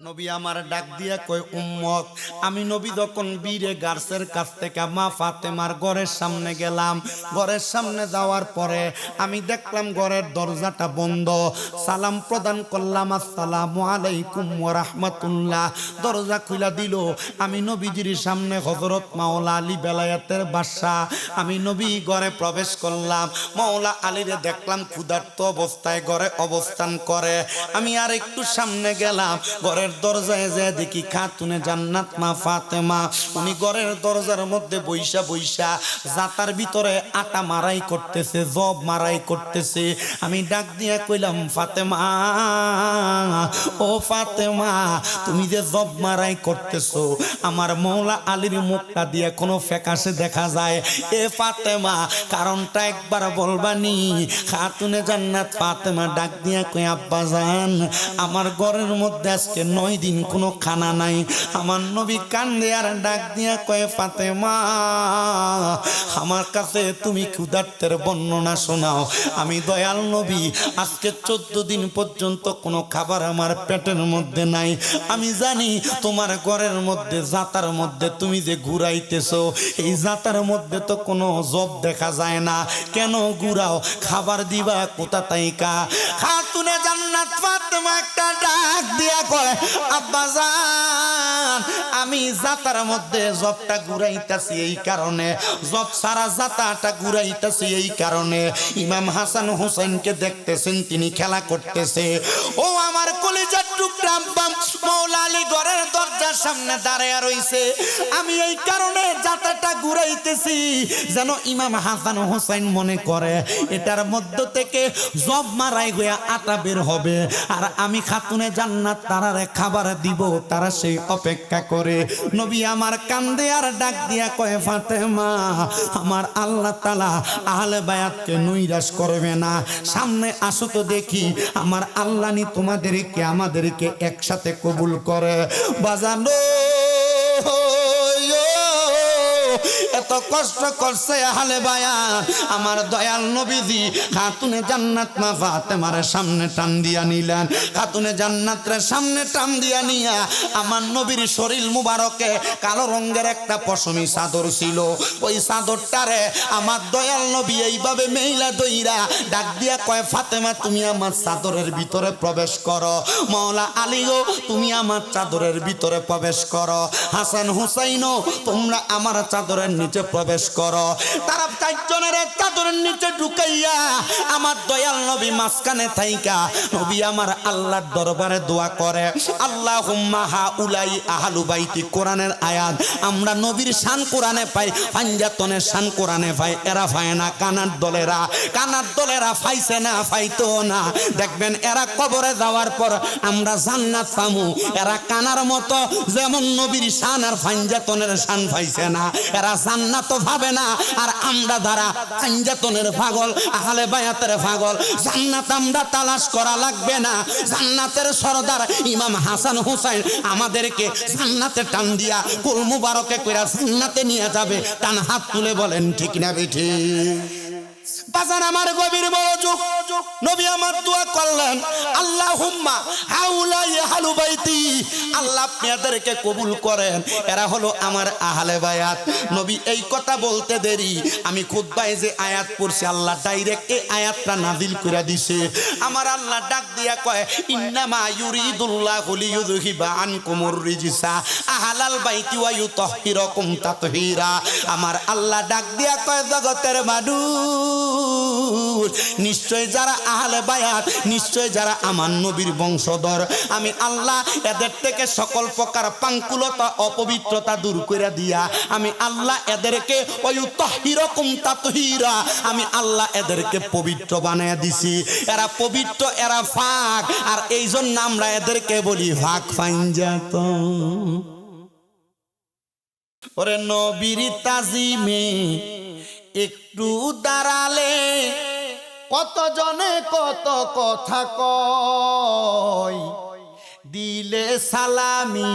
নবী আমার ডাক দিয়া কয় উম্মত, আমি নবী যখন বীরে গার্সের কাছ থেকে মা ফাতেমার ঘরের সামনে গেলাম, ঘরের সামনে যাওয়ার পরে আমি দেখলাম ঘরের দরজাটা বন্ধ। সালাম প্রদান করলাম, আসসালামু আলাইকুম ওয়া রাহমাতুল্লাহ। দরজা খুলে দিল। আমি নবীজির সামনে হযরত মাওলা আলী বেলায়েতের বাদশা, আমি নবী ঘরে প্রবেশ করলাম। মাওলা আলীরে দেখলাম ক্ষুধার্ত অবস্থায় ঘরে অবস্থান করে। আমি আর একটু সামনে গেলাম, ঘরের দরজায় যে দেখি খাতুনে জান্নাত মা ফাতেমা, উনি ঘরের দরজার মধ্যে বইসা বইসা জাতার ভিতরে আটা মারাই করতেছে, জব মারাই করতেছে। আমি ডাক দিয়া কইলাম, ফাতেমা, ও ফাতেমা, তুমি যে জব মারাই করতেছো, আমার মৌলা আলীর মুখটা দিয়ে কোনো ফ্যাকাশে দেখা যায়। এ ফাতেমা, কারণটা একবার বলবানি? খাতুনে জান্নাত ফাতেমা ডাক দিয়া কই, আব্বা জান, আমার ঘরের মধ্যে আজকে 9 দিন কোনো খানা নাই। আমার নবী কান্দে আর ডাক দিয়া কয়, ফাতেমা, আমার কাছে তুমি ক্ষুধার্তের বর্ণনা শোনাও। আমি দয়াল নবী আজকে 14 দিন পর্যন্ত কোনো খাবার আমার পেটের মধ্যে নাই। আমি জানি তোমার ঘরের মধ্যে জাতার মধ্যে তুমি যে ঘুরাইতেছো, এই জাতার মধ্যে তো কোনো জব দেখা যায় না, কেন ঘুরাও? খাবার দিবা কোথা তাইকা? খাতুনে জান্নাত ফাতেমা একটা ডাক দিয়া কয়, আব্বা জান, আমি জাতার মধ্যে জবটা ঘুরাইতাছি এই কারণে, জব সারা জাতাটা ঘুরাইতাছি এই কারণে, ইমাম হাসান হোসেনকে দেখতেছেন তিনি খেলা করতেছে। ও আমার কলিজার টুকরা আব্বা, মাওলা আলী ঘরের দরজার সামনে দাঁড়ায়া রইছে। আমি এই কারণে জাতাটা ঘুরাইতেছি যেন ইমাম হাসান হোসেন মনে করে এটার মধ্য থেকে জব মারাই হইয়া আটা বের হবে, আর আমি খাতুনে জান্নাত তারারে খাবার দিব, তারা সেই অপেক্ষা করে। নবী আমার কান্দে আর ডাক দিয়া কয়, ফাতেমা, আমার আল্লাহ তাআলা আহলে বায়াতকে নৈরাশ করবে না, সামনে আসো তো দেখি আমার আল্লাহ নি তোমাদেরকে আমাদেরকে একসাথে কবুল করে। বাজানো এত কষ্ট করছে আহলে বায়াত, আমার দয়াল নবীজি খাতুনে জান্নাত মা ফাতেমার সামনে টান দিয়া নিলেন। খাতুনে জান্নাতের সামনে টান দিয়া নিয়া আমার নবীর শরীর মুবারকে কালো রঙের একটা পশমি চাদর ছিল, ওই চাদরটারে আমার দয়াল নবী এইভাবে মেইলা দইরা ডাক দিয়া কয়, ফাতেমা, তুমি আমার চাদরের ভিতরে প্রবেশ করো। মাওলা আলীও তুমি আমার চাদরের ভিতরে প্রবেশ করো। হাসান হুসাইনও তোমরা আমার চাদরের নিচে প্রবেশ করো। তারা 4 জনের চাদরের নিচে ঢুকাইয়া আমার দয়াল নবী মাঝখানে থাইকা নবী আমার আল্লাহর দরবারে দোয়া করে, আল্লাহুম্মা হাউলাই আহলু বাইতি। কোরআনের আয়াত আমরা নবীর শান কোরআনে পাই, পাঞ্জাতনের শান কোরআনে পাই, এরা পায় না। কানার দলেরা পাইছে না, পাইতো না। দেখবেন এরা কবরে যাওয়ার পর আমরা জান্নাত পামু, এরা কানার মতো যেমন নবীর শান আর পাঞ্জাতনের শান পাইছে না, এরা জান্নাত ভাবে না। আর আমরা যারা পাঞ্জাতনের পাগল, আহলে বায়াতের পাগল, জান্নাত আমরা তালাশ করা লাগবে না। জান্নাতের সরদার ইমাম হাসান হুসাইন আমাদেরকে জান্নাতে টান দিয়া কুল মুবারকে কইরা জান্নাতে নিয়ে যাবে। টান হাত তুলে বলেন ঠিক না বেঠি? বাজান আমার গভীর মনোযোগ, নবী আমার দোয়া করলেন, আল্লাহুম্মা হাউলাই আহলু বাইতি, আল্লাহ আপনি এদেরকে কবুল করেন, এরা হলো আমার আহলে বায়াত। নবী এই কথা বলতে দেরি আমি খুতবায় যে আয়াত পড়ছি, আল্লাহ ডাইরেক্ট এই আয়াতটা নাজিল করে দিছে। আমার আল্লাহ ডাক দিয়া কয়, ইন্নামা ইউরিদুল্লাহু লিইউযহিবা আনকুমুর রিজসা আহলাল বাইতি ওয়া ইউতাহহিরাকুম তাতহীরা। আমার আল্লাহ ডাক দিয়া কয়, জগতের মানুষ, নিশ্চয় যারা আহলে বায়াত, নিশ্চয় যারা আমার নবীর বংশধর, আমি আল্লাহ এদের থেকে সকল প্রকার পাঙ্কুলতা অপবিত্রতা দূর করে দিয়া আমি আল্লাহ এদেরকে ওয়ায়ুতাহহিরাকুম তাতহীরা, আমি আল্লাহ এদেরকে পবিত্র বানায় দিছি। এরা পবিত্র, এরা পাক, আর এই জন্য আমরা এদেরকে বলি পাক পাঞ্জাতন। ওরে নবীর তাজিমে একটু দাঁড়ালে কত জনে কত কথা কয়, দিলে সালামি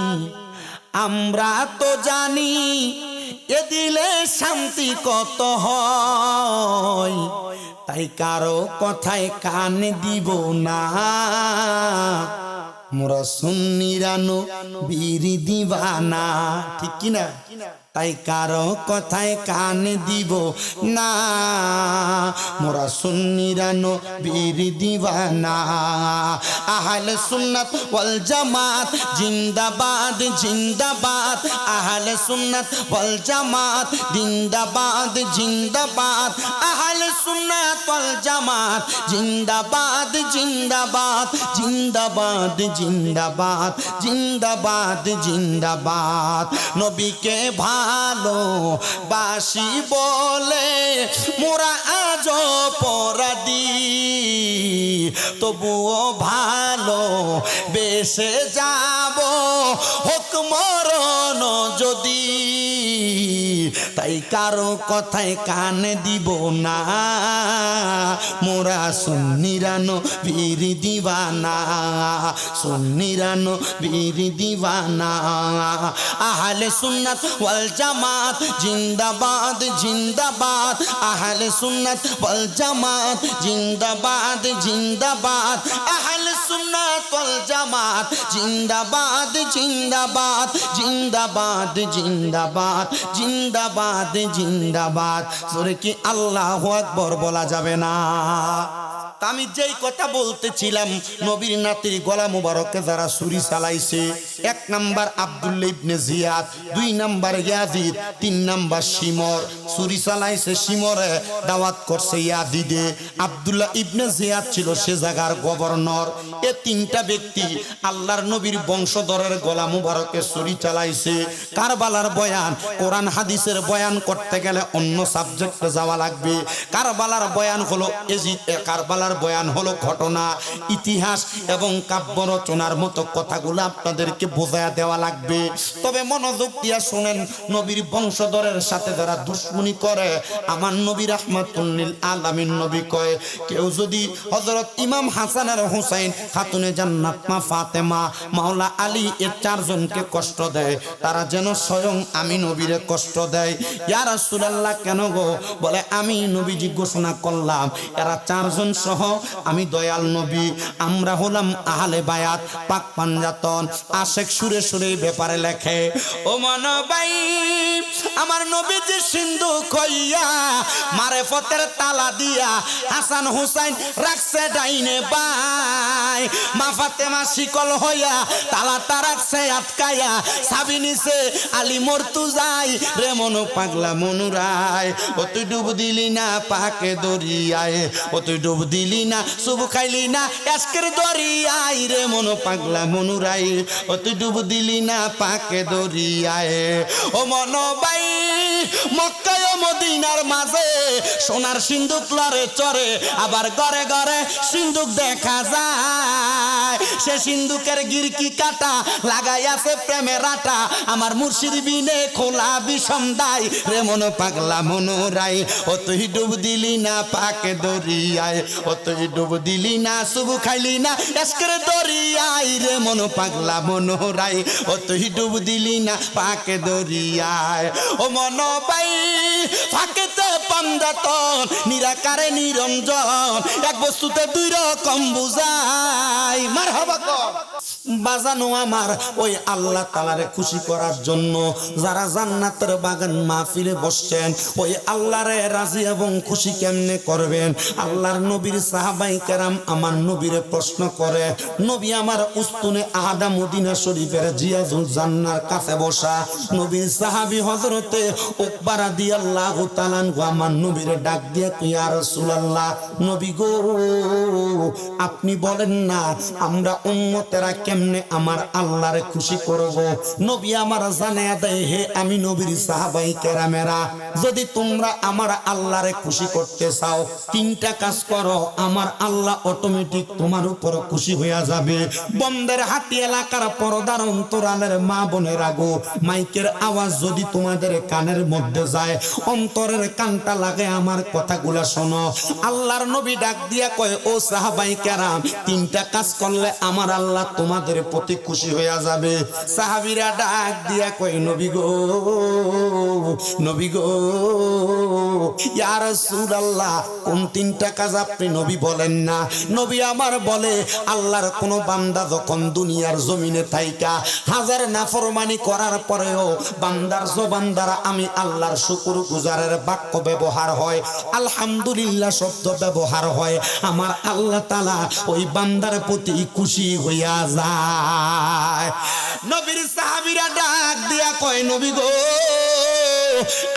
আমরা তো জানি, এ দিলে শান্তি কত হয়, তাই কারো কথায় কান দিব না, মোরা সুন্নিরানো বীর দিবানা, ঠিক কিনা? তাই কারো কথায় কান দিব না, মোরা সুন্নিরানো বীর দিবানা। আহলে সুন্নাত ওয়াল জামাত জিন্দাবাদ জিন্দাবাদ, আহলে সুন্নাত ওয়াল জামাত জিন্দাবাদ জিন্দাবাদ, আহলে সুন্নাত ওয়াল জামাত জিন্দাবাদ জিন্দাবাদ জিন্দাবাদ জিন্দাবাদ জিন্দাবাদ জিন্দাবাদ। নবীকে ভালো বাসি বলে মোরা আজ পরাধী, তবুও ভালো বেসে যাব হোক মরণ যদি, তাই কারো কথায় কান দিব না, মোরা সুন্নিরানো বীর দিবানা, সুন্নিরানো বীর দিবানা। আহলে সুন্নাত ওয়াল জামাত জিন্দাবাদ জিন্দাবাদ, আহলে সুন্নাত ওয়াল জামাত জিন্দাবাদ জিন্দাবাদ, আহলে সুন্নাত ওয়াল জামাত জিন্দাবাদ জিন্দাবাদ জিন্দাবাদ জিন্দাবাদ জিন্দাবাদ জিন্দাবাদ। জোরে কি আল্লাহু আকবার বলা যাবে না? আমি যেই কথা বলতেছিলাম, নবীর নাতির গলা মুবারকে যারা ছুরি চালাইছে, 1 নাম্বার আব্দুল্লাহ ইবনে জিয়াদ, 2 নাম্বার ইয়াজিদ, 3 নাম্বার শিমর। ছুরি চালাইছে শিমরে, দাওয়াত করছে ইয়াজিদে। আব্দুল্লাহ ইবনে জিয়াদ ছিল সে জায়গার গভর্নর। এই 3টা ব্যক্তি আল্লাহর নবীর বংশধরের গলা মুবারকে ছুরি চালাইছে। কারবালার বয়ান, কোরআন হাদিসের বয়ান করতে গেলে অন্য সাবজেক্টে যাওয়া লাগবে। কারবালার বয়ান হলো কারবালার বয়ান হলো ঘটনা, ইতিহাস এবং কাব্য রচনার মতো কথাগুলো আপনাদেরকে বোঝায়া দেওয়া লাগবে। তবে মনোযোগ দিয়া শুনেন, নবীর বংশধরের সাথে যারা দুশ্মনী করে, আমার নবী রাহমাতুল লিল আলামিন নবী কয়, কেউ যদি হযরত ইমাম হাসান আর হুসাইন, খাতুনে জান্নাত মা ফাতেমা, মাওলা আলী এর 4 জনকে কষ্ট দেয়, তারা যেন স্বয়ং আমি নবীরে কষ্ট দেয়। ইয়া রাসূলুল্লাহ কেন গো? বলে আমি নবীজি ঘোষণা করলাম এরা 4 জন সহ আমি দয়াল নবী, আমরা হলাম আহলে বায়াত, পাক পাঞ্জাতন। আশেক সুরে সুরে ব্যাপারে লেখে, ও মানবাই আমার নবীজি সিন্ধু কইয়া মারেফতের তালা দিয়া হাসান হুসাইন রাখছে ডাইনে বাই, মা ফাতেমা শিকল হইয়া তালাটা রাখছে আটকায়া, সাবি নিছে আলী মর্তুজাই রে মনো পাগলা মনুরায়, ও তুই ডুব দিলি না পাকে দরিয়ায়, ও তুই ডুব দিলি না শুভ খাইলি না এসকের দরিয়ায় রে মনো পাগলা মনুরাই, ও তুই ডুব দিলি না পাকে দরিয়ায়। ও মনোবাই মক্কায় মদিনার মাঝে সোনার সিন্দুক লড়ে চড়ে, আবার ঘরে ঘরে সিন্দুক দেখা যায়, সে সিন্দুকের গিরকি কাটা লাগাই আছে প্রেমের আটা, আমার মুর্শিদ বিনে খোলা বিষম দাই রে মনো পাগলা মনুরাই, ও তুই ডুব দিলি না পাকে দরিয়ায়, ও তুই ডুব দিলি না শুভ খাইলি না এসকের দরিয়ায় রে মনো পাগলা মনুরাই, ও তুই ডুব দিলি না পাকে দরিয়ায়। ও মনোবাই ফাঁকেতে পাঞ্জাতন, নিরাকারে নিরঞ্জন, এক বস্তুতে 2 রকম বুঝাই। মারহাবা কর বাজানো আমার ওই আল্লাহ তাআলারে খুশি করার জন্য যারা জান্নাতের বাগান মাহফিলে বসছেন, ওই আল্লাহরে রাজি এবং খুশি কেমনে করবেন? আল্লাহর নবীর সাহাবাই কেরাম আমার নবীরে প্রশ্ন করে, নবী আমার উস্তুনে আহাদা মদিনা শরীফের জিয়াজুল জান্নার কাছে বসা, নবীর সাহাবী হযরতে উকবা রাদিয়াল্লাহু তাআলা আনহু আমার নবীরে ডাক দিয়ে, ইয়া রাসূলুল্লাহ, নবী গো আপনি বলেন না আমরা উম্মতেরা কেমনে আমার আল্লাহরে খুশি করব? নবী আমার জানায়া দেয়, হে আমি নবীর সাহাবাই কেরামেরা, যদি তোমরা আমার আল্লাহরে খুশি করতে চাও 3টা কাজ করো, আমার আল্লাহ অটোমেটিক তোমার উপর খুশি হয়ে যাবে। বন্দের হাতি এলাকার পর্দার অন্তরালের মা বোনেরা গো, মাইকের আওয়াজ যদি তোমাদের কানের মধ্যে যায়, অন্তরের কানটা লাগে আমার কথাগুলা শোনো। আল্লাহর নবী ডাক দিয়া কয়, ও সাহাবাই কেরাম, 3টা কাজ করলে আমার আল্লাহ তোমাদের প্রতি খুশি হয়ে যাবে। সাহাবীরা ডাক দিয়া কয়, নবী গো নবী গো ইয়া রাসূলুল্লাহ কোন তিনটা কাজ আপনি নবী বলেন না? নবী আমার বলে আল্লাহর কোন বান্দা যখন দুনিয়ার জমিনে থাইকা হাজার নাফরমানি করার পরেও বান্দার জবান দ্বারা আমি আল্লাহর শুকরগুজারের বাক্য ব্যবহার হয়, আলহামদুলিল্লাহ শব্দ ব্যবহার হয়, আমার আল্লাহ তাআলা ওই বান্দার প্রতি খুশি হইয়া যায়। নবীর সাহাবীরা ডাক দিয়া কয় নবী গো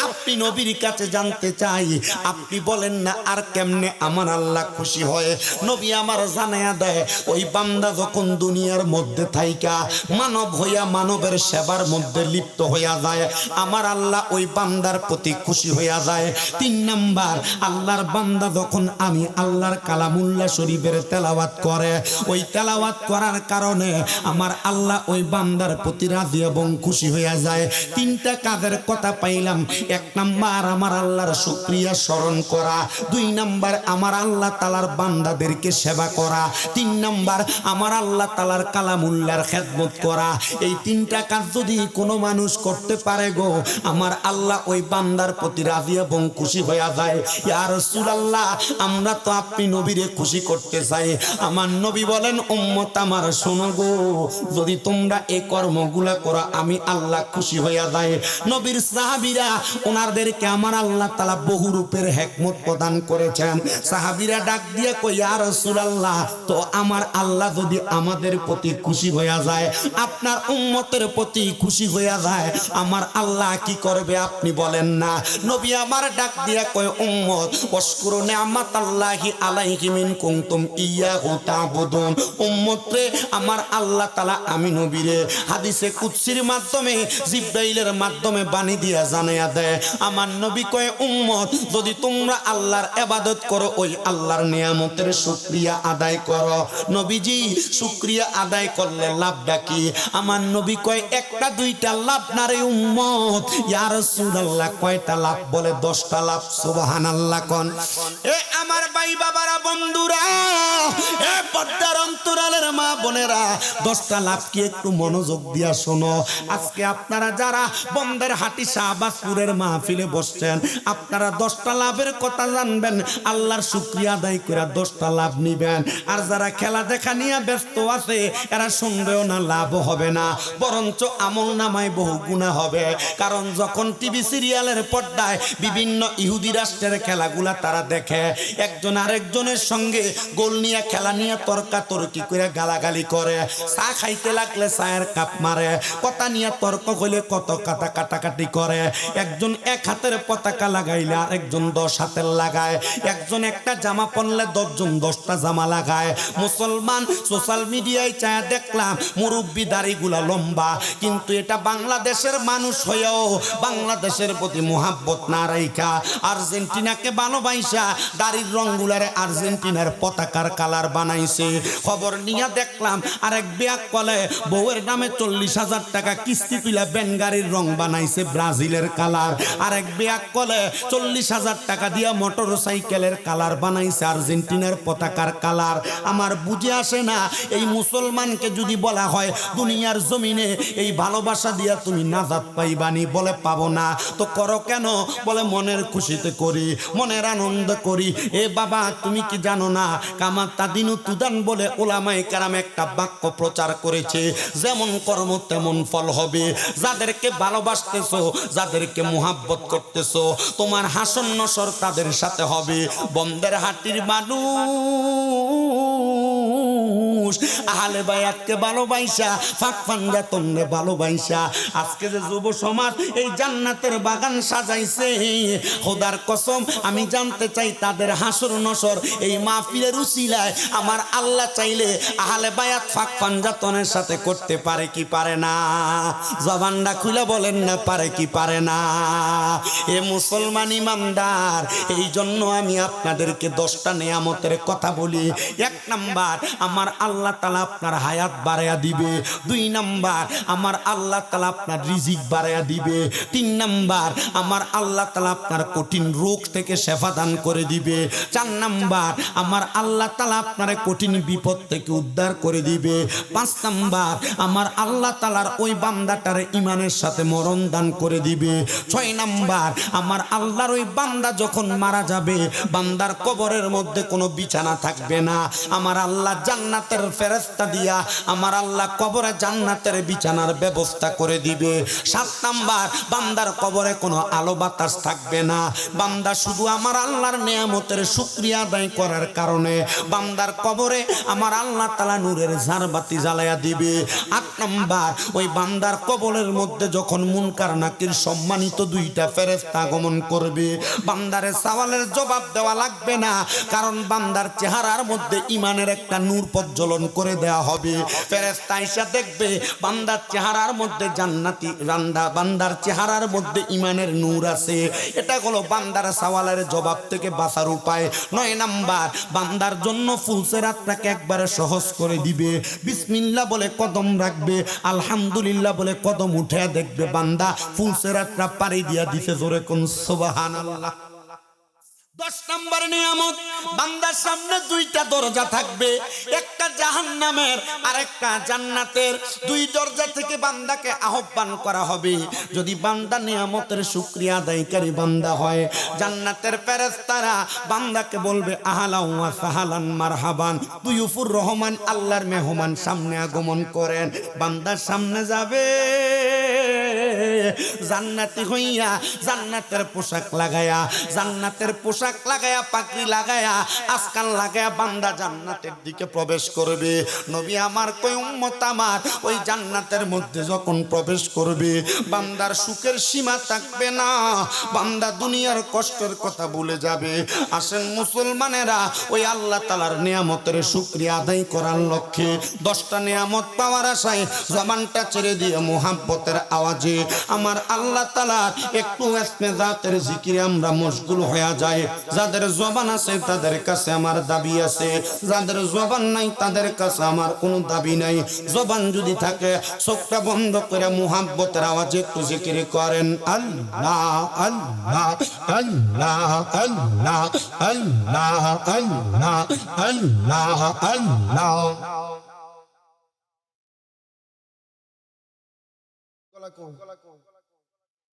আপনি নবীর কাছে জানতে চাই, আপনি বলেন না আর কেমনে আমার আল্লাহ খুশি হয়? নবী আমার জানায়া দেয় ওই বান্দা যখন দুনিয়ার মধ্যে থাইকা মানব হইয়া মানবের সেবার মধ্যে লিপ্ত হইয়া যায়, আমার আল্লাহ ওই বান্দার প্রতি খুশি হইয়া যায়। 3 নাম্বার, আল্লাহর বান্দা যখন আমি আল্লাহর কালামুল্লাহ শরীফের তেলাওয়াত করে, ওই তেলাওয়াত করার কারণে আমার আল্লাহ ওই বান্দার প্রতি রাজি এবং খুশি হইয়া যায়। 3টা কাজের কথা পাইলাম। 1 নাম্বার আমার আল্লাহর শুকরিয়া স্মরণ করা, 2 নাম্বার আমার আল্লাহ তাআলার বান্দাদেরকে সেবা করা, 3 নাম্বার আমার আল্লাহ তাআলার কালামুল্লাহর খেদমত করা। এই 3টা কাজ যদি কোনো মানুষ করতে পারে গো, আমার আল্লাহ ওই বান্দার প্রতি রাজি এবং খুশি হইয়া যায়। ইয়া রাসূলুল্লাহ আমরা তো আপনি নবীরে খুশি করতে চাই। আমার নবী বলেন উম্মত আমার শোনো গো, যদি তোমরা এই কর্মগুলা করো আমি আল্লাহ খুশি হইয়া যায়। নবীর সাহাবীরা ওনাদেরকে আমার আল্লাহ তাআলা বহু রূপের হিকমত প্রদান করেছেন। সাহাবীরা ডাক দিয়ে কই ইয়া রাসূলুল্লাহ তো আমার আল্লাহ যদি আমাদের প্রতি খুশি হইয়া যায়, আপনার উম্মতের প্রতি খুশি হইয়া যায়, আমার আল্লাহ কি করবে আপনি বলেন না? নবী আমার ডাক দিয়া কয় উম্মত ওয়াশকুরু নি'মাতাল্লাহি আলাইকুম ইন কুনতুম ইয়াহু তা'বুদুন। উম্মত রে আমার আল্লাহ তাআলা আমি নবীরে হাদিসে কুদসির মাধ্যমে জিবরাইলের মাধ্যমে বাণী দিয়া জানায়া দেয়। আমার নবী কয় উম্মত যদি তোমরা আল্লাহর ইবাদত করো ওই আল্লাহর নিয়ামতের শুকরিয়া আদায় করো। নবীজি শুকরিয়া আদায় করলে লাভটা কি? আমার নবী কয় 1টা 2টা লাভ না রে উম্মত। ইয়া রাসূলুল্লাহ কয়টা লাভ? বলে 10টা লাভ। সুবহানাল্লাহ কোন। এ আমার ভাই বাবারা বন্ধুরা, এ পর্দার অন্তরালের মা বোনেরা, 10টা লাভ কি একটু মনোযোগ দিয়া শোনো। আজকে আপনারা যারা বন্ধের হাটি শাহবাজপুরের মাহফিলে বসছেন, আপনারা 10টা লাভের কথা জানবেন, আল্লাহর শুকরিয়া আদায় করে 10টা লাভ নিবেন। আর যারা খেলা দেখা নিয়ে ব্যস্ত আছে এরা শুনবেও না, লাভ হবে না, বরঞ্চ আমল নামায় বহু গুনাহ হবে। কারণ যখন টিভি সিরিয়ালের পর্দায় বিভিন্ন ইহুদি রাষ্ট্রের খেলাগুলা তারা দেখে, একজন আরেকজনের সঙ্গে গোল নিয়ে খেলা নিয়ে তর্কাতর্কি করে গালাগালি করে, চা খাইতে লাগলে চায়ের কাপ মারে, কথা নিয়ে তর্ক হইলে কত কাটাকাটি করে, একজন 1 হাতের পতাকা লাগাইলে আরেকজন 10 হাতের লাগায়, একজন একটা জামা পরলে 10 জন 10টা জামা লাগায়। মুসলমান সোশ্যাল মিডিয়ায় চায় দেখলাম মুরব্বি দাড়িগুলা লম্বা, কিন্তু এটা বাংলাদেশের মানুষ হয়েও বাংলাদেশের প্রতি মোহাব্বত না রাইখা আর্জেন্টিনাকে ভালোবাসা দাড়ির রংগুলারে আর্জেন্টিনার পতাকার কালার বানাইছে। খবর নিয়ে দেখলাম আরেক বিয়াক কলে বউয়ের নামে 40,000 টাকা কিস্তি তুলে ব্যানগাড়ির রং বানাইছে ব্রাজিলের কালার। আরেক বিয়াক কলে 40,000 টাকা দিয়া মোটর সাইকেলের কালার বানাইছে আর্জেন্টিনার পতাকার কালার। আমার বুঝে আসে না, এই মুসলমানকে যদি বলা হয় দুনিয়ার জমিনে এই ভালোবাসা দিয়া তুমি নাজাত পাইবানি, বলে পাবো না। তো করো কেন? বলে মনের খুশিতে করি, মনের আনন্দ করি। এ বাবা তুমি কি জানো না, কামা তাদিনু তুদান বলে ওলামায়ে কেরাম একটা বাক্য প্রচার করেছে, যেমন কর্ম তেমন ফল হবে। যাদেরকে ভালোবাসতেছো, যাদেরকে মুহাব্বত করতেছো, তোমার হাসন নসর তাদের সাথে হবে। বন্ধের হাটির মানুষ আহলে বায়াতকে ভালোবাসা, ফাঁক ফান্দাতনে ভালোবাসা আজকে যে যুব সমাজ এই জান্নাতের বাগান সাজাইছে, খোদার কসম আমি জানতে চাই তাদের হাসর নসর এই মাহফিলের উসিলায় আমার আল্লাহ চাইলে আহলে বায়াত ফাঁক ফান্দাতনের সাথে করতে পারে কি পারে না? জবানটা খুলে বলেন না, পারে কি পারে না? এ মুসলমান ইমানদার, এই জন্য আমি আপনাদেরকে 10টা নিয়ামতের কথা বলি। 1 নাম্বার আমার আল্লাহ আল্লাহ তাআলা আপনার হায়াত বাড়ায়া দিবে। 2 নাম্বার, আমার আল্লাহ তাআলা আপনার রিজিক বাড়ায়া দিবে। 3 নাম্বার, আমার আল্লাহ তাআলা আপনার কঠিন রোগ থেকে শেফা দান করে দিবে। 4 নাম্বার, আমার আল্লাহ তাআলা আপনার কঠিন বিপদ থেকে উদ্ধার করে দিবে। 5 নাম্বার, আমার আল্লাহ তাআলার ওই বান্দাটার ঈমানের সাথে মরণ দান করে দিবে। 6 নাম্বার, আমার আল্লাহর ওই বান্দা যখন মারা যাবে, বান্দার কবরের মধ্যে কোনো বিছানা থাকবে না। আমার আল্লাহ জান্নাতের ফেরেশতা দিয়া আমার আল্লাহ কবরে জান্নাতের বিছানার ব্যবস্থা করে দিবে। 7 নাম্বার, বান্দার কবরে কোনো আলো বাতাস থাকবে না। বান্দা শুধু আমার আল্লাহর নিয়ামতের শুকরিয়া আদায় করার কারণে বান্দার কবরে আমার আল্লাহ তাআলা নূরের ঝাড়বাতি জ্বালায়া দিবে। 8 নাম্বার, ওই বান্দার কবরের মধ্যে যখন মুনকার নাকির সম্মানিত 2টা ফেরেশতা আগমন করবে, বান্দারে সওয়ালের জবাব দেওয়া লাগবে না, কারণ বান্দার চেহারার মধ্যে ঈমানের একটা নূর প্রজ্বলন করে দেওয়া হবে। ফেরেশতা আয়েশা দেখবে বান্দার চেহারার মধ্যে জান্নাতি বান্দার চেহারার মধ্যে ঈমানের নূর আছে। এটা হলো বান্দার সওয়ালের জবাব থেকে বাঁচার উপায়। 9 নাম্বার, বান্দার জন্য ফুলসেরাতটাকে একবারে সহজ করে দিবে। বিসমিল্লাহ বলে কদম রাখবে, আলহামদুলিল্লাহ বলে কদম উঠে দেখবে বান্দা ফুলসেরাতটা পাড়ি দিয়া দিছে। জোরে কোন সুবহানাল্লাহ। 10 নম্বর নিয়ামত, বান্দার সামনে 2টা দরজা থাকবে, একটা জাহান্নামের আর একটা জান্নাতের। 2 দরজা থেকে বান্দাকে আহ্বান করা হবে। যদি বান্দা নিয়ামতের শুকরিয়া আদায়কারী বান্দা হয়, জান্নাতের ফেরেশতারা বান্দাকে বলবে আহলান ওয়া সাহলান মারহাবান, দুয়ুফুর রহমান, আল্লাহর মেহমান সামনে আগমন করেন। বান্দার সামনে যাবে জান্নাতি হইয়া, জান্নাতের পোশাক লাগায়া, জান্নাতের পোশাক লাগায়া, পাগড়ি লাগায়া, আসকান লাগায়া বান্দা জান্নাতের দিকে প্রবেশ করবে। নবী আমার কই উম্মত আমার ওই জান্নাতের মধ্যে যখন প্রবেশ করবে, বান্দার সুখের সীমা থাকবে না, বান্দা দুনিয়ার কষ্টের কথা ভুলে যাবে। আসেন মুসলমানেরা, ওই আল্লাহ তাআলার নিয়ামতের শুকরিয়া আদায় করার লক্ষ্যে 10টা নিয়ামত পাওয়ার আশায় জবানটা ছেড়ে দিয়ে মুহাব্বতের আওয়াজে আমার আল্লাহ তাআলা একটু ইসমে জাতের জিকিরে আমরা মশগুল হয়ে যায়। যাদের জবান আছে তাদের কাছে আমার দাবি আছে, যাদের জবান নাই তাদের কাছে আমার কোনো দাবি নাই। জবান যদি থাকে চোখটা বন্ধ করে মুহাব্বতের আওয়াজে একটু জিকির করেন আল্লাহ আল্লাহ আল্লাহ আল্লাহ আল্লাহ আল্লাহ আল্লাহ আল্লাহ।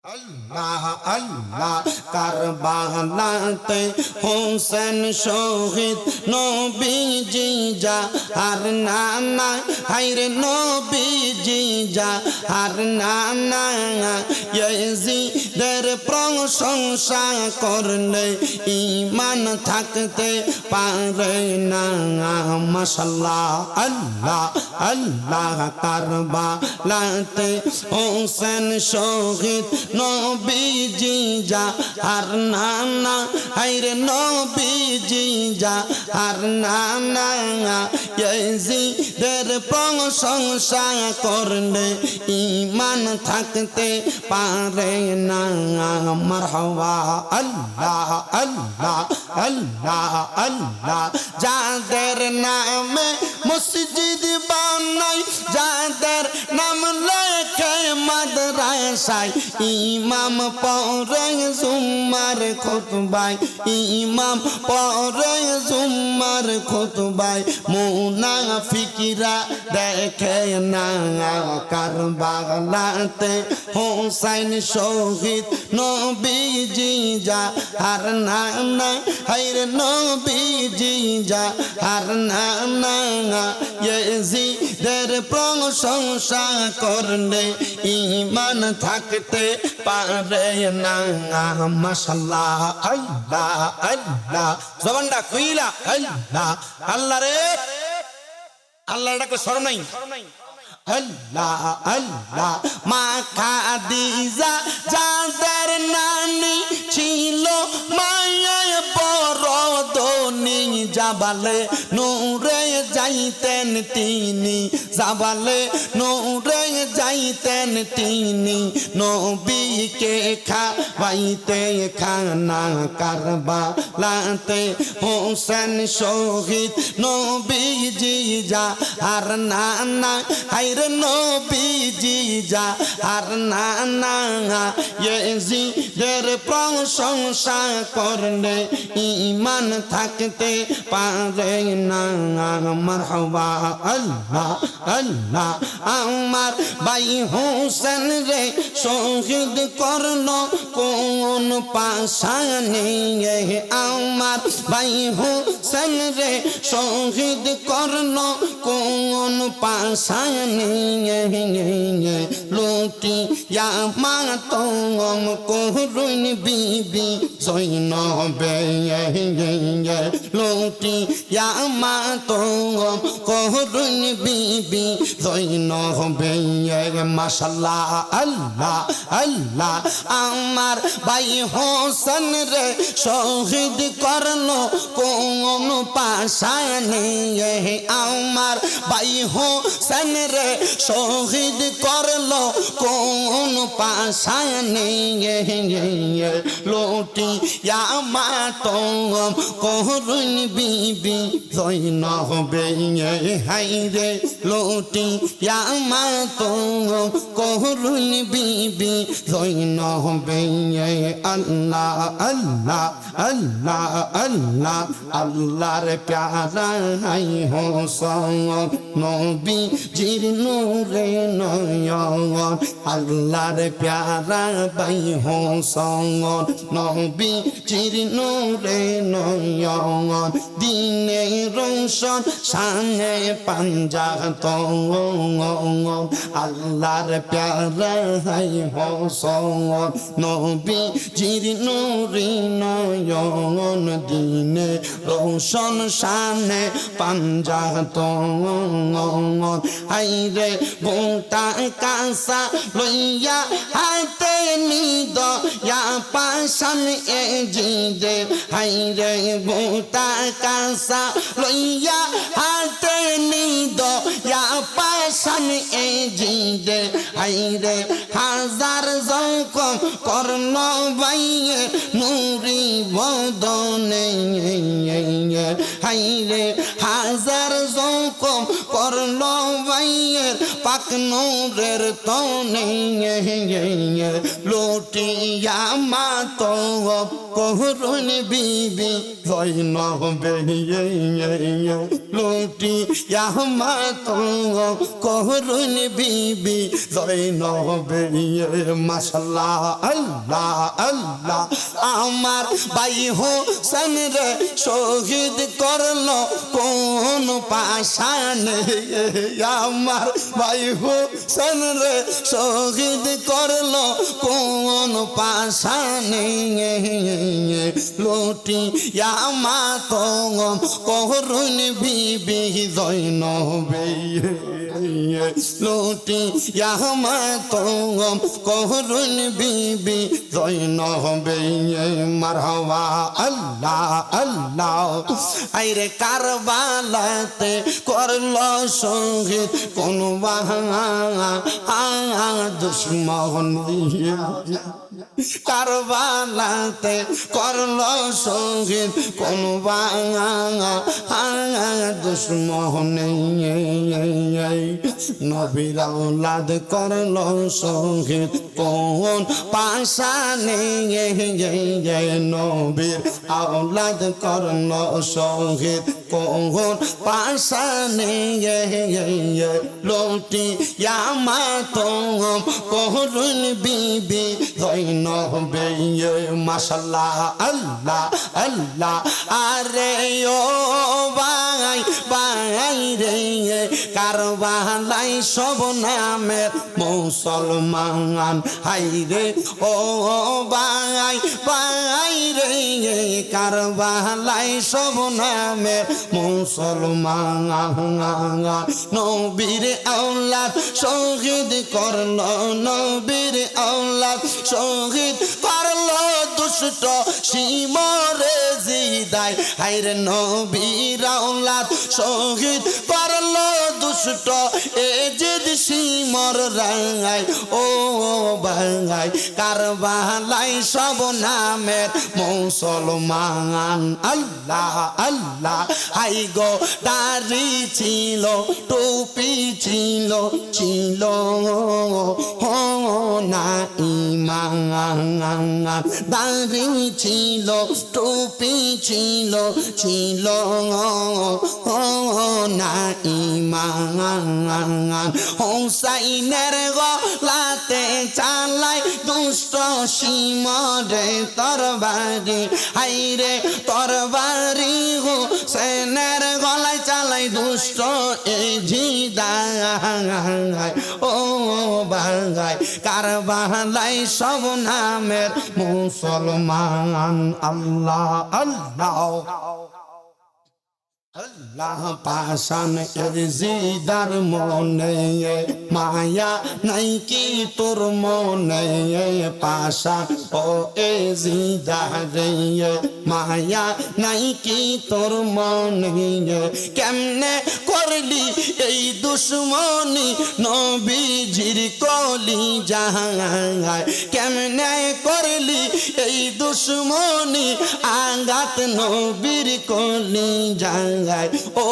আল্লাহ আল্লাহ। কারবালাতে হোসেন শহীদ নবীজি যাহার নানা, হায়রে নবীজি যাহার নানা, ইয়াজিদের প্রশংসা করলে ঈমান থাকতে পারে না। মাশাআল্লাহ আল্লাহ আল্লাহ। কারবালাতে হোসেন শহীদ নবীজি যাহার নানা, হায়রে নবীজি যাহার নানা, ইয়াজিদের প্রশংসা করলে ঈমান থাকতে পারে না। মারহাবা আল্লাহ আল্লাহ আল্লাহ আল্লাহ। যাদের নামে মসজিদ বানাই, যাদের নাম লেখে মাদ্রাসায়, ইমাম পড়ে জুম্মার খুতবায়, ইমাম পড়ে জুম্মার খুতবায়, মুনাফিকরা দেখে না। কারবালাতে হোসেন শহীদ নবীজি যাহার নানা, হায়রে নবীজি যাহার নানা, ইয়াজিদের প্রশংসা করলে ঈমান থাকতে পারে না। মাশাআল্লাহ আল্লাহ আল্লাহ। জবানটা খুইলা আল্লাহ আল্লাহ রে, আল্লাহ ডাকে শরম নাই। আল্লাহ আল্লাহ। মা খাদিজা যাদের নানি ছিল, মায়ের বড় ধনী, জাবালে নূরে যাই যাইতেন তিনি জাবালে নূরে যাইতেন তিনি নবীকে খাওয়াইতে খানা কারবালাতে হোসেন শহীদ নবীজি যা আর নানা হায়রে নবীজি যা আর নানা ইয়েজিদের প্রশংসা করলে ঈমান থাকতে পারে না মারহাবা আল্লাহ আল্লাহ আমার ভাই হোসেন রে শহীদ করলো কোন পাশানে আমার ভাই হোসেন রে শহীদ করলো কোন পাশানে লুটিয়া মাতম করুন বিবি জৈনবে লুটিয়া মাতম করুন বিবি জৈনবে মাশাআল্লাহ আল্লাহ আল্লাহ আমার ভাই হোসেন রে শহীদ করলো কোন পাশানে আমার ভাই হোসেন রে শহীদ করলো কোন পাশানে লুটিয়া মাতম করুন বিবি জৈনবে হায়রে লুটিয়া মাতম করুন বিবি জৈনবে আল্লাহ আল্লাহ আল্লাহ আল্লাহ আল্লাহর প্যারা হাই হোসেন নবী জির নূরে নয়ন আল্লাহর প্যারা বাই হোসেন নবী জির নূরে নয়ন দিনে রোশন শানে পাঞ্জাত আল্লাহর প্যারা হাই হোসেন নবী জির নূরে নয়ন দিনে রোশন শানে পাঞ্জাত আইরে গোটা কাঁসা লইয়া হাতে নিদ ইয়া পাশান এ জিদে আইরে গোটা কাঁসা লইয়া হাতে নিদ ইয়া পাশান এ জিদে আইরে হাজার জখম করল বাইয়ে নুরি বদনে হাইরে হাজার জখম করল বাইয়ের পাক নূরের তনে লুটিয়া মাতম করুন বিবি জৈনবে লুটিয়া মাতম করুন বিবি জৈনবে মাশাআল্লাহ আল্লাহ আল্লাহ আমার ভাই হোসেন রে শহীদ করলো কোন পাশানে আমার ভাই হোসেন রে শহীদ করলো কোন পাশানে লুটিয়া মাতম করুন বিবি জৈনবে লুটিয়া মাতম করুন বিবি জৈনবে মারহাবা আল্লাহ আল্লাহ আইরে কারবালাতে করলো শহীদ কোন দুশ্মন কারবালাতে করলো শহীদ কোন দুশ্মন নবীর আওলাদ করলো শহীদ কোন পাশানে নবীর আওলাদ করলো শহীদ কোন পাশানে লুটিয়া মাতম করুন বিবি জৈনবে মাশাআল্লাহ আল্লাহ আল্লাহ আরে ও ভাই ভাই রে কারবালাই সব নামের মুসলমান হাইরে ও ভাই ভাই রে কারবালাই সব নামের মুসলমান নবীর আওলাদ শহীদ করলো নবীর আওলাদ শহীদ করলো দুষ্ট শিমরে জিদায় হায়রে নবীর আওলাদ শহীদ করলো দুষ্ট এ জিদ শিমর রাঙায় ও ভাঙাই কারবালায় সব নামের মুসলমান আল্লাহ আল্লাহ হাই গো দাড়ি ছিল টুপি ছিল ছিল না ইমান দাড়ি ছিল টুপি ছিল ছিল না ইমান হুসাইনের গলাতে চালাই দুষ্ট শিমরে তরবারি হাইরে তরবারি হুসেনের গলায় চালাই দুষ্ট এই জিদায় ও বাঙাই কারবালাই সব নামের মুসলমান আল্লাহ আল্লাহ আল্লাহ পাশান জিদার মনে মায়া নাই কি তোর মনে পাশান ও এ জিদারে মায়া নাই কি তোর মনে কেমনে করলি এই দুশ্মনী নবীজির কলি জাহায় কেমনে করলি এই দুশ্মনী আঘাত নবীর কলি জাহায় ও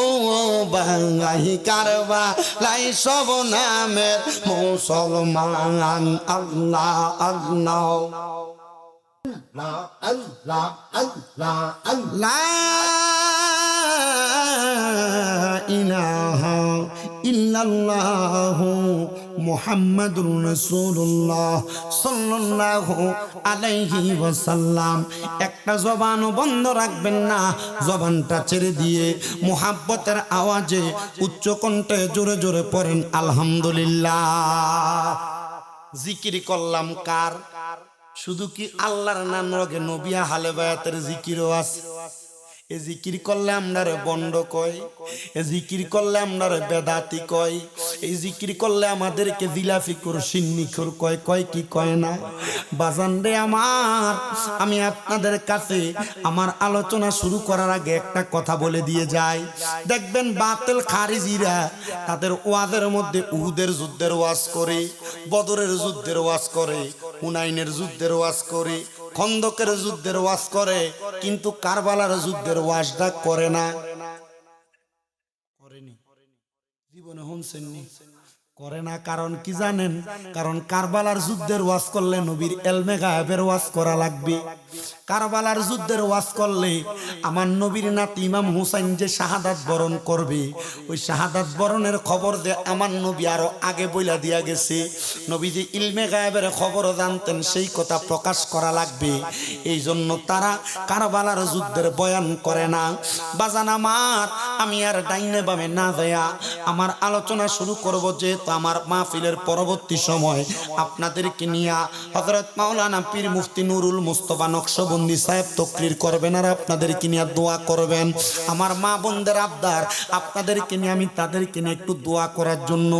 বাঙাই কারবালাই সব নামের মুসলমান আল্লাহ আল্লাহ আল্লাহ আল্লাহ আল্লাহ ইলাহা ইল্লাল্লাহু মুহাম্মাদুর রাসূলুল্লাহ সাল্লাল্লাহু আলাইহি ওয়াসাল্লাম একটা জবানও বন্ধ রাখবেন না জবানটা ছেড়ে দিয়ে মুহাব্বতের আওয়াজে উচ্চ কণ্ঠে জোরে জোরে পড়েন আলহামদুলিল্লাহ জিকির করলাম কার শুধু কি আল্লাহর নাম রগে নবিয়া হালে বায়াতের জিকিরও আছে এ জিকির করলে আমরারে বন্ড কয় এ জিকির করলে আমরারে বেদাতি কয় এই জিকির করলে আমাদেরকে জিলাফিকুর সিন্নিকুর কয় কয় কি কয় না বাজান রে আমার আমি আপনাদের কাছে আমার আলোচনা শুরু করার আগে একটা কথা বলে দিয়ে যাই দেখবেন বাতিল খারিজিরা তাদের ওয়াজের মধ্যে উহুদের যুদ্ধের ওয়াজ করে বদরের যুদ্ধের ওয়াজ করে হুনাইনের যুদ্ধের ওয়াজ করে খন্দকের যুদ্ধের ওয়াজ করে কিন্তু কারবালার যুদ্ধের ওয়াজটা করে না করেনি জীবনে শুনছেননি করে না কারণ কি জানেন কারণ কারবালার যুদ্ধের ওয়াজ করলে নবীর এলমে গায়েবের ওয়াজ করা লাগবে কারবালার যুদ্ধের ওয়াজ করলে আমার নবীর নাতি ইমাম হুসাইন যে শাহাদাত বরণ করবে ওই শাহাদাত বরণের খবর যে আমার নবী আরো আগে বইলা দিয়া গেছে নবী যে ইলমে গায়েবের খবর জানতেন সেই কথা প্রকাশ করা লাগবে এই জন্য তারা কারবালার যুদ্ধের বয়ান করে না বাজান আমার আমি আর ডাইনে বামে না যায়া আমার আলোচনা শুরু করব যে আমার মাহফিলের পরবর্তী সময় আপনাদেরকে নিয়া হযরত মাওলানা পীর মুফতি নুরুল মুস্তাফা নকশবন্দি সাহেব তাকরীর করবেন আর আপনাদেরকে নিয়ে দোয়া করবেন আমার মা বোনদের আবদার আপনাদেরকে নিয়ে আমি তাদেরকে নিয়ে একটু দোয়া করার জন্য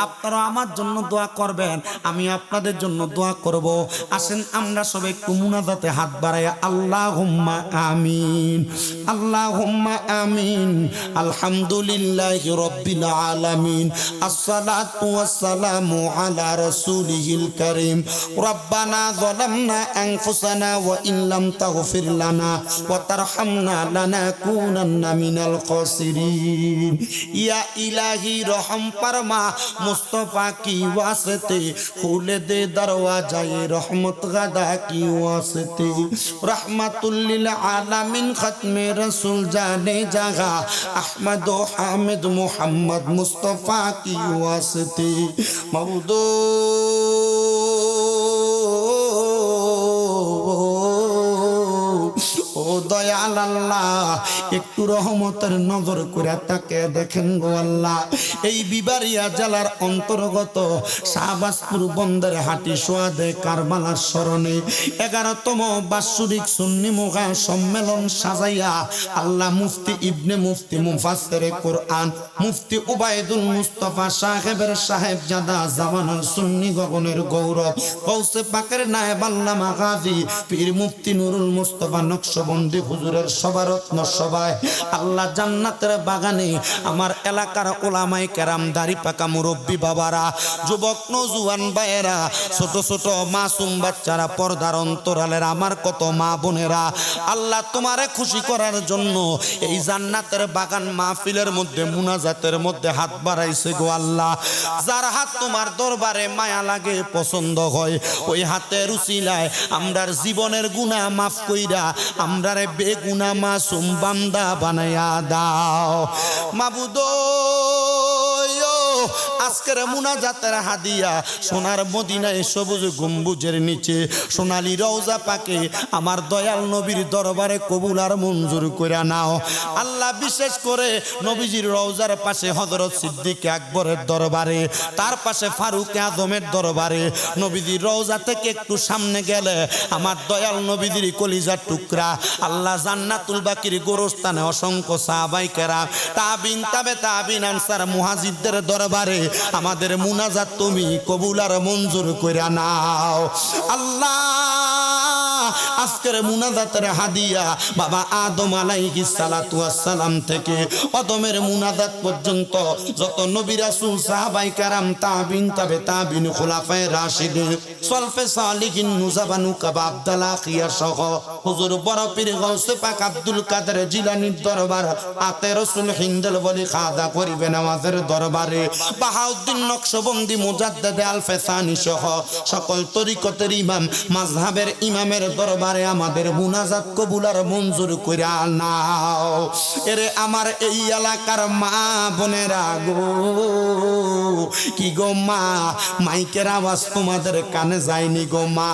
আপনারা আমার জন্য দোয়া করবেন আমি আপনাদের জন্য দোয়া করব আসেন আমরা সবাই একটু মুনাজাতে হাত বাড়াইয়া আল্লাহুম্মা আমিন আল্লাহুম্মা আমিন আলহামদুলিল্লাহি রাব্বিল আলামিন আসসালাতু والسلام على رسوله الكريم ربنا ظلمنا أنفسنا وإن لم تغفر لنا وترحمنا لنكونن من الخاسرين يا إلهي رحم فرما مصطفى کی واسطے کھول دے دروازہ رحمت غدا کی واسطے رحمت للعالمین ختم رسول جانے جگہ احمد و حامد محمد مصطفى کی واسطے মাবুদো ও দয়া দয়াল আল্লাহ একটু রহমতের নজর করে তাকে দেখেন গো আল্লাহ। এই বিবারিয়া জেলার অন্তর্গত শাহবাজপুর বন্দরে হাটি সোয়াদে কারবালার স্মরণে 11তম বাৎসরিক সুন্নি মুগা সম্মেলন সাজাইয়া আল্লাহ মুফতি ইবনে মুফতি মুফাসসিরে কোরআন মুফতি উবাইদুল মুস্তাফা সাহেবের সাহেবজাদা জামানুল সুন্নি গগনের গৌরব গৌসে পাকের নায়েব আল্লামা গাজী পীর মুফতি নুরুল মুস্তাফা নকশবন্দি হুজুরের সবারত্ন সবাই আল্লাহ জান্নাতের বাগানে আমার এলাকার ওলামায়ে কেরাম দাড়ি পাকা মুরব্বী বাবারা যুবক নওজোয়ান ভাইয়েরা ছোট ছোট মাসুম বাচ্চারা পর্দার অন্তরালের আমার কত মা বোনেরা আল্লাহ তোমারে খুশি করার জন্য এই জান্নাতের বাগান মাহফিলের মধ্যে মুনাজাতের মধ্যে হাত বাড়াইছে গো আল্লাহ। যার হাত তোমার দরবারে মায়া লাগে পছন্দ হয় ওই হাতের উসিলায় আমরার জীবনের গুনাহ মাফ কইরা আমরারে বেগুনাহ মাসুম বান্দা বানায়া দাও মাবুদ। আজকের মুনাজাতের হাদিয়া সোনার মদিনায় সবুজ গম্বুজের নিচে সোনালী রওজা পাকে আমার দয়াল নবীর দরবারে কবুল আর মঞ্জুর করে নাও আল্লাহ। বিশেষ করে নবীজির রওজার পাশে হযরত সিদ্দিক আকবরের দরবারে, তার পাশে ফারুক আজমের দরবারে, নবীজির রওজা থেকে একটু সামনে গেলে আমার দয়াল নবীজির কলিজার টুকরা আল্লাহ জান্নাতুল বাকির গোরস্থানে অসংখ্য সাহাবায়ে কেরাম তাবিন তাবে তাবিন আনসার মুহাজিরদের দরবারে আমাদের মুনাজাত তুমি কবুল আর মঞ্জুর কইরা নাও আল্লাহ। আজকের মুনাজাতের হাদিয়া বাবা আদম আলাইহিস সালাতু ওয়াস সালাম থেকে আদমের মুনাজাত পর্যন্ত যত নবী রাসূল সাহাবায়ে কেরাম তাবিন তাবে তাবিন খুলাফায়ে রাশিদিন সলফে সালিহিন নুজাবানু কাবা আব্দুল্লাহ খিয়া সহ হুজুর বড় পীর গৌসে পাক আব্দুল কাদের জিলানীর দরবার আতে রাসূল হিন্দাল বলি খাদা করিবে নামাজের দরবারে বাহাউদ্দিন নকশবন্দি মুজাদ্দিদ আল ফেসানি সহ সকল তরিকতের ইমাম মাযহাবের ইমামের দরবারে আমাদের মুনাজাত কবুল আর মঞ্জুর কইরা নাও। এরে আমার এই এলাকার মা বোনেরা গো কি গো মা মাইকের আওয়াজ তোমাদের কানে যায়নি গো মা,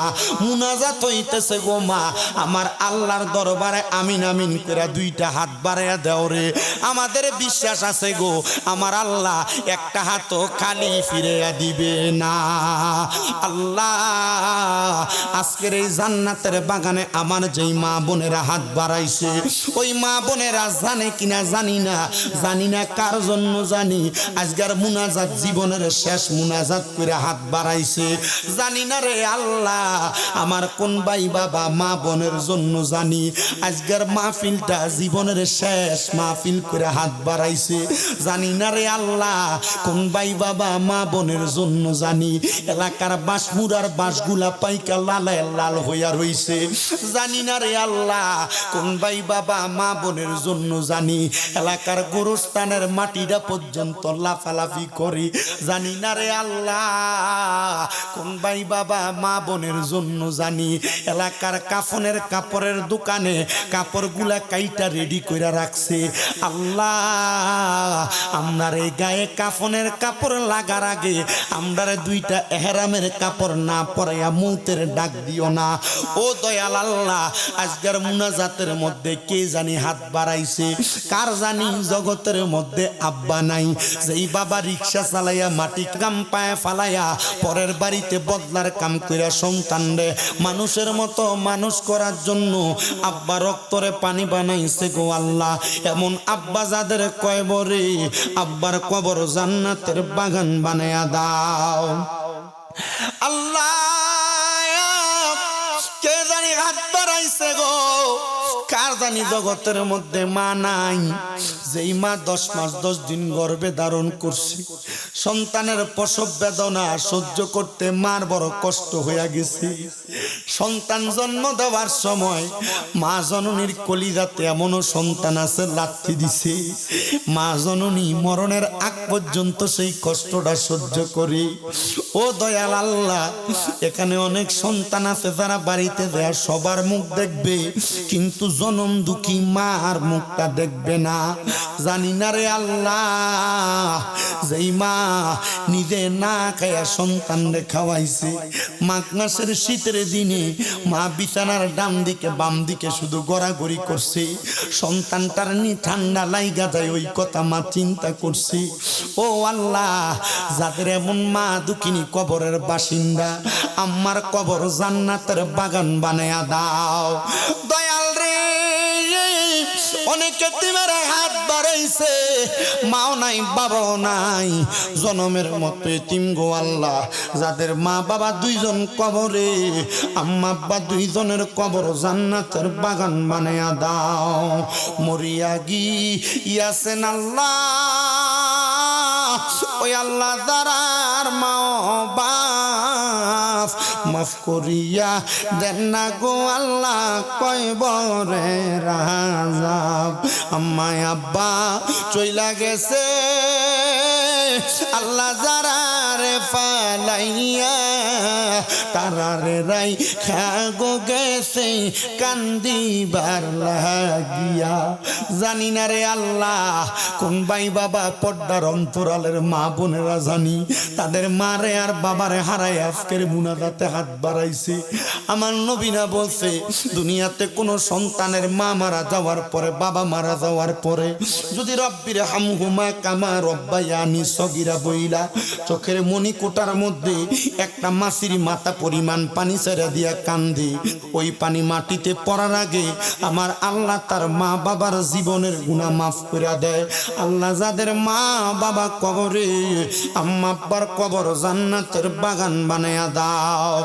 মুনাজাত হইতেছে গো মা, আমার আল্লাহর দরবারে আমিন আমিন করে দুইটা হাত বাড়াইয়া দাও রে। আমাদের বিশ্বাস আছে গো আমার আল্লাহ একটা হাতও খালি ফিরিয়ে দিবে না। আল্লাহ আজকের এই জান্নাতের বাগানে আমার যেই মা বোনেরা হাত বাড়াইছে ওই মা বোনেরা জানে কিনা জানি না কার জন্য জানি আজকের মুনাজাত জীবনের শেষ মুনাজাত করে হাত বাড়াইছে জানি না রে আল্লাহ আমার কোন ভাই বাবা মা বোনের জন্য জানি আজকের মাহফিলটা জীবনের শেষ মাহফিল করে হাত বাড়াইছে জানি না রে আল্লাহ কোন ভাই বাবা মা বোনের জন্য জানি এলাকার বাঁশমুড়ার বাঁশগুলা পাইকা লালায় লাল হইয়া রইছে জানি না রে আল্লাহ কোন ভাই বাবা মা বোনের জন্য জানি এলাকার গোরস্থানের মাটিটা পর্যন্ত লাফালাফি করি জানি না রে আল্লাহ কোন ভাই বাবা মা বোনের জন্য জানি এলাকার কাফনের কাপড়ের দোকানে কাপড়গুলা কাইটা রেডি কইরা রাখছে আল্লাহ আমরার এই গায়ে কাফনের কাপড় লাগার আগে আমরার দুইটা এহরামের কাপড় না পরাইয়া মৌতের ডাক দিও না ও দয়াল আল্লাহ। আজকের মুনাজাতের মধ্যে কে জানি হাত বাড়াইছে কার জানি জগতের মধ্যে আব্বা নাই যেই বাবা রিকশা চালাইয়া মাটি কাম পায়ে ফালাইয়া পরের বাড়িতে বদলার কাম কইরা সন্তান রে মানুষের মতো মানুষ করার জন্য আব্বা রক্তরে পানি বানাইছে গো আল্লাহ। এমন আব্বা যাদের কয়বরে আব্বার কবর জান্নাতের বাগান বানায়া দাও আল্লাহ। কে জানি হাত বাড়াইছে গো কার জানি জগতের মধ্যে মা নাই যেই মা 10 মাস 10 দিন গর্ভে ধারণ করছে সন্তানের প্রসব বেদনা সহ্য করতে মার বড় কষ্ট হইয়া গেছে। সন্তান জন্ম দেওয়ার সময় মা জননীর কলিজাতে এমনও সন্তান আছে লাথি দিছে মা জননী মরণের আগ পর্যন্ত সেই কষ্টটা সহ্য করে ও দয়াল আল্লাহ, এখানে অনেক সন্তান আছে যারা বাড়িতে যায় সবার মুখ দেখবে, কিন্তু জনম দুঃখী মার মুখটা দেখবে না। জানি না রে আল্লাহ, যেই মা নিজে না খায়া সন্তানরে খাওয়াইছে, মাঘ মাসের শীতের দিনে মা বিছানার ডান দিকে বাম দিকে শুধু গড়াগড়ি করছে, সন্তানটার নি ঠান্ডা লাইগা যায়, ওই কথা মা চিন্তা করছে। ও আল্লাহ, যাদের এমন মা দুঃখিনী কবরের বাসিন্দা, আমার কবর জান্নাতের বাগান বানায়া দাও দয়াল রে। অনেকে তোমার হাত বাড়াইছে, মাও নাই বাবাও নাই, জনমের মতো এতিম গো আল্লাহ। যাদের মা বাবা দুইজন কবরে, আম্মা আব্বা দুইজনের কবর জান্নাতের বাগান বানায়া দাও। মরিয়া গিয়াছেন আল্লাহ, ওই আল্লাহ দারার মাও বাপ মাফ করিয়া দেন না গো আল্লাহ, কয়বরে রাজাব। আম্মায় আব্বা চইলা গেছে আল্লাহ যারারে ফালাইয়া, তারারে রাই খাগো গেছে কান্দিবার লাগিয়া। জানি না রে আল্লাহ, কোন ভাই বাবা পর্দার অন্তরালের মা বোনেরা জানি তাদের মারে আর বাবারে হারায় আজকের মুনাজাতে হাত বাড়াইছে। আমার নবীনা বলছে, দুনিয়াতে কোনো সন্তানের মা মারা যাওয়ার পরে, বাবা মারা যাওয়ার পরে যদি রব্বির হামহুমা কামা রব্বায়ানি সগীরা বইলা চোখের মণিকোটার মধ্যে একটা মাছির মাথা পরিমাণ পানি ছেড়ে দিয়া কান্দে, ওই পানি মাটিতে পড়ার আগে আমার আল্লাহ তার মা বাবার জীবনের গুনাহ মাফ করে দেয়। আল্লাহ যাদের মা বাবা কবরে, আম্মা আব্বার কবর জান্নাতের বাগান বানায়া দাও।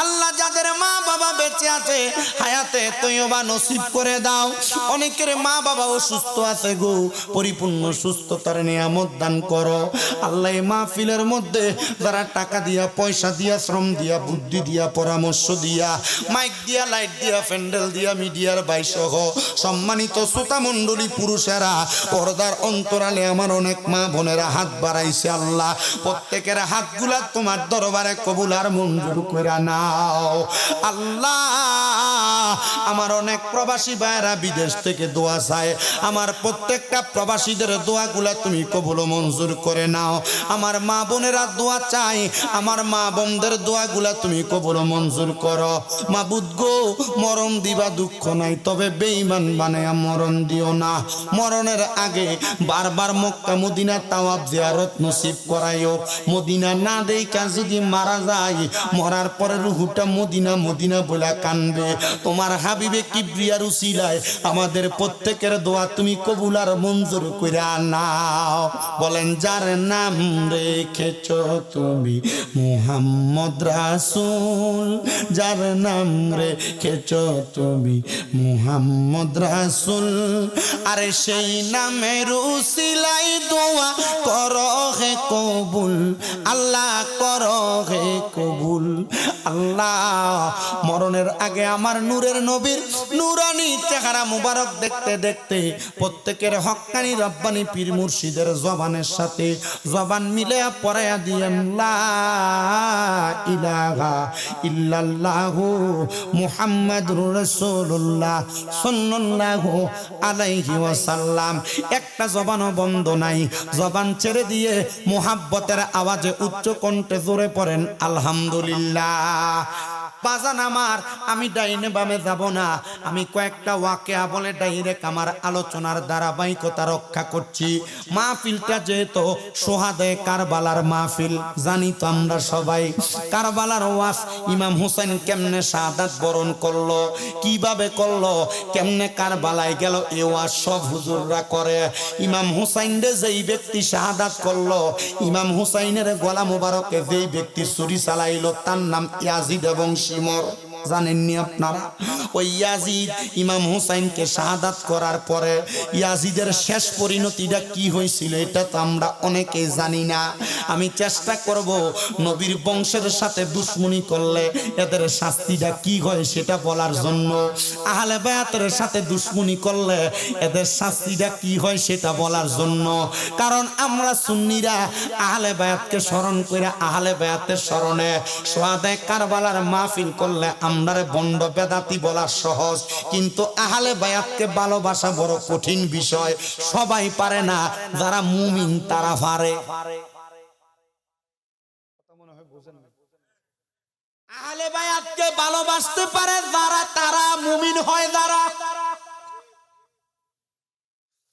আল্লাহ যাদের মা বাবা বেঁচে আছে, হায়াতে তৈয়বা নসিব করে দাও। অনেকের মা বাবা অসুস্থ আছে গো, পরিপূর্ণ সুস্থতার নিয়ামত দান করো আল্লাহ। মাহফিলের মধ্যে যারা টাকা দিয়া, পয়সা দিয়া, শ্রম দিয়া, বুদ্ধি দিয়া, পরামর্শ দিয়া, মাইক দিয়া, লাইট দিয়া, প্যান্ডেল দিয়া, মিডিয়ার বাইসহ সম্মানিত শ্রোতা মণ্ডলী পুরুষেরা, পর্দার অন্তরালে আমার অনেক মা বোনেরা হাত বাড়াইছে আল্লাহ, প্রত্যেকের হাতগুলা তোমার দরবারে কবুল আর মঞ্জুর করে নাও আল্লাহ। আমার অনেক প্রবাসী ভাইরা বিদেশ থেকে দোয়া চায়, আমার প্রত্যেকটা প্রবাসীদের দোয়াগুলা তুমি কবুল মঞ্জুর করে নাও। আমার মা বোনেরা দোয়া চাই, আমার মা বোনদের দোয়াগুলা তুমি কবুল মঞ্জুর করো। মাবুদ গো, মরণ দিবা দুঃখ নাই, তবে বেঈমান বানায়া মরণ দিও না। মরণের আগে বারবার মক্কা মদিনা তাওয়াফ জিয়ারত নসিব করাইও। মদিনা না দেইকা যদি মারা যায়, মরার পরে রুহুটা মদিনা মদিনা বলে কানবে। তোমার হাবিবে কিবরিয়ার উসিলায় আমাদের প্রত্যেকের দোয়া তুমি কবুল আর মঞ্জুর কইরা নাও। বলেন, যার নাম রেখেছো তুমি মুহাম্মদ রাসূল, যার নাম রেখেছো তুমি মুহাম্মদ রাসূল, আরে সেই নামের উসিলায় দোয়া করো হে কবুল, আল্লাহ করো হে কবুল। আল্লাহ, মরণের আগে আমার নূরের নবীর নূরানি চেহারা মুবারক দেখতে দেখতে প্রত্যেকের হক্কানি রব্বানি পীর মুর্শিদের জবানের সাথে জবান মিলে পড়ায়া দিয়েন লা ইলাহা ইল্লাল্লাহু মুহাম্মাদুর রাসূলুল্লাহ সাল্লাল্লাহু আলাইহি ওয়াসাল্লাম। একটা জবানও বন্ধ নাই, জবান ছেড়ে দিয়ে মুহাব্বতের আওয়াজে উচ্চ কণ্ঠে জোরে পড়েন আলহামদুলিল্লাহ। বাজান আমার, আমি ডাইনে বামে যাব না, আমি কয়েকটা ওয়াকিয়া বলে ডাইরেক্ট আমার আলোচনার ধারাবাহিকতা রক্ষা করছি। মাহফিলটা যেহেতু সোহাদে কারবালার মাহফিল, জানি তো আমরা সবাই কারবালার ওয়াজ ইমাম হুসাইন কেমনে শাহাদাত বরণ করলো, কিভাবে করলো, কেমনে কারবালায় গেল, এ ওয়াজ সব হুজুররা করে। ইমাম হুসাইন রে যেই ব্যক্তি শাহাদাত করলো, ইমাম হুসাইনের গলা মুবারকে যেই ব্যক্তি ছুরি চালাইলো, তার নাম ইয়াজিদ এবং শিমর। জানেননি আপনারা? ওই ইয়াজিদ ইমাম হুসাইনকে শাহাদাত করার পরে ইয়াজিদের শেষ পরিণতিটা কি হয়েছিল এটা তো আমরা অনেকেই জানি না। আমি চেষ্টা করব নবীর বংশের সাথে দুশমনি করলে এদের শাস্তিটা কি হয় সেটা বলার জন্য, আহলে বায়াতের সাথে দুশমনি করলে এদের শাস্তিটা কি হয় সেটা বলার জন্য। কারণ আমরা সুন্নিরা আহলে বায়াতকে স্মরণ করে আহলে বায়াতের স্মরণে সোহাদায়ে কারবালার মাহফিল করলে আমরারে বন্ড বেদাতি বলা সহজ, কিন্তু আহলে বায়াতকে ভালোবাসা বড় কঠিন বিষয়। সবাই পারে না, যারা মুমিন তারা পারে। আহলে বায়াতকে ভালোবাসতে পারে যারা, তারা মুমিন হয় যারা।